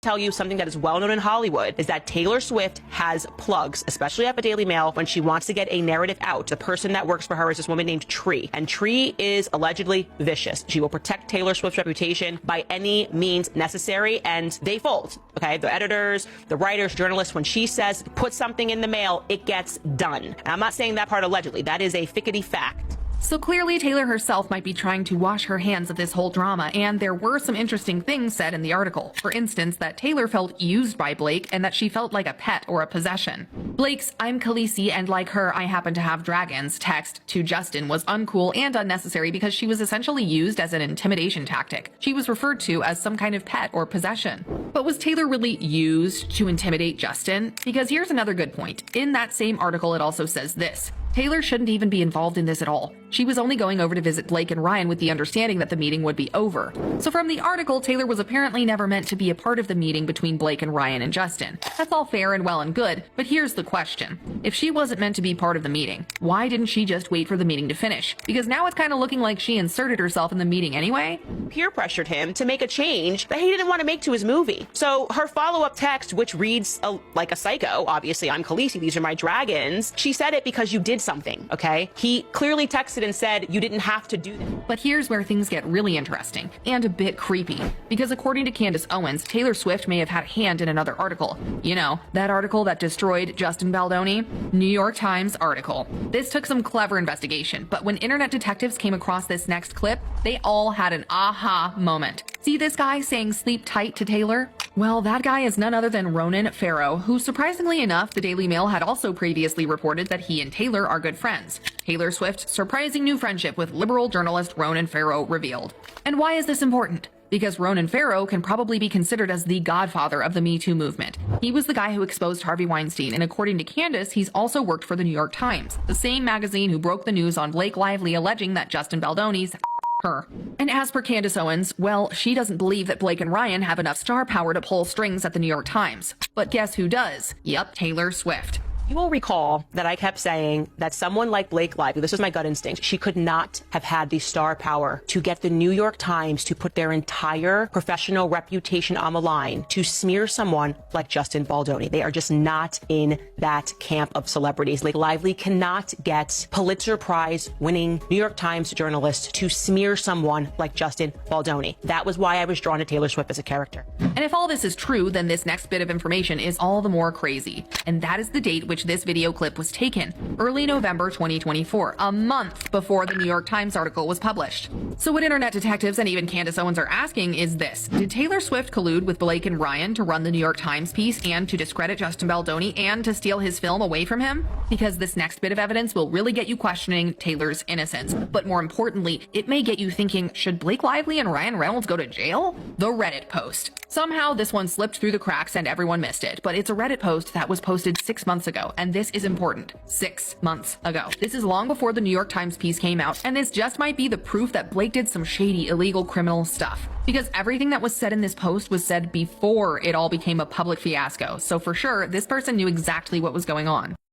Tell you something that is well known in Hollywood is that Taylor Swift has plugs, especially at the Daily Mail, when she wants to get a narrative out. The person that works for her is this woman named Tree, and Tree is allegedly vicious. She will protect Taylor Swift's reputation by any means necessary, and they fold. Okay, the editors, the writers, journalists, when she says put something in the mail, it gets done. And I'm not saying that part allegedly. That is a fickety fact. So clearly Taylor herself might be trying to wash her hands of this whole drama, and there were some interesting things said in the article. For instance, that Taylor felt used by Blake and that she felt like a pet or a possession. Blake's "I'm Khaleesi and like her, I happen to have dragons" text to Justin was uncool and unnecessary because she was essentially used as an intimidation tactic. She was referred to as some kind of pet or possession. But was Taylor really used to intimidate Justin? Because here's another good point. In that same article, it also says this: Taylor shouldn't even be involved in this at all. She was only going over to visit Blake and Ryan with the understanding that the meeting would be over. So from the article, Taylor was apparently never meant to be a part of the meeting between Blake and Ryan and Justin. That's all fair and well and good, but here's the question. If she wasn't meant to be part of the meeting, why didn't she just wait for the meeting to finish? Because now it's kind of looking like she inserted herself in the meeting anyway. Peer pressured him to make a change that he didn't want to make to his movie. So her follow-up text, which reads like a psycho, obviously, "I'm Khaleesi, these are my dragons," she said it because you did something, okay? He clearly texted and said you didn't have to do that. But here's where things get really interesting and a bit creepy, because according to Candace Owens, Taylor Swift may have had a hand in another article. You know, that article that destroyed Justin Baldoni? New York Times article. This took some clever investigation, but when internet detectives came across this next clip, they all had an aha moment. See this guy saying "sleep tight" to Taylor? Well, that guy is none other than Ronan Farrow, who surprisingly enough, the Daily Mail had also previously reported that he and Taylor are good friends. Taylor Swift's surprising new friendship with liberal journalist Ronan Farrow revealed. And why is this important? Because Ronan Farrow can probably be considered as the godfather of the Me Too movement. He was the guy who exposed Harvey Weinstein, and according to Candace, he's also worked for the New York Times, the same magazine who broke the news on Blake Lively alleging that Justin Baldoni's her. And as per Candace Owens, well, she doesn't believe that Blake and Ryan have enough star power to pull strings at the New York Times. But guess who does? Yep, Taylor Swift. You will recall that I kept saying that someone like Blake Lively, this is my gut instinct, she could not have had the star power to get the New York Times to put their entire professional reputation on the line to smear someone like Justin Baldoni. They are just not in that camp of celebrities. Blake Lively cannot get Pulitzer Prize winning New York Times journalists to smear someone like Justin Baldoni. That was why I was drawn to Taylor Swift as a character. And if all this is true, then this next bit of information is all the more crazy. And that is the date which this video clip was taken, early November 2024, a month before the New York Times article was published. So what internet detectives and even Candace Owens are asking is this: did Taylor Swift collude with Blake and Ryan to run the New York Times piece and to discredit Justin Baldoni and to steal his film away from him? Because this next bit of evidence will really get you questioning Taylor's innocence. But more importantly, it may get you thinking, should Blake Lively and Ryan Reynolds go to jail? The Reddit post. Somehow this one slipped through the cracks and everyone missed it, but it's a Reddit post that was posted 6 months ago, and this is important. 6 months ago. This is long before the New York Times piece came out, and this just might be the proof that Blake did some shady, illegal, criminal stuff. Because everything that was said in this post was said before it all became a public fiasco, so for sure, this person knew exactly what was going on.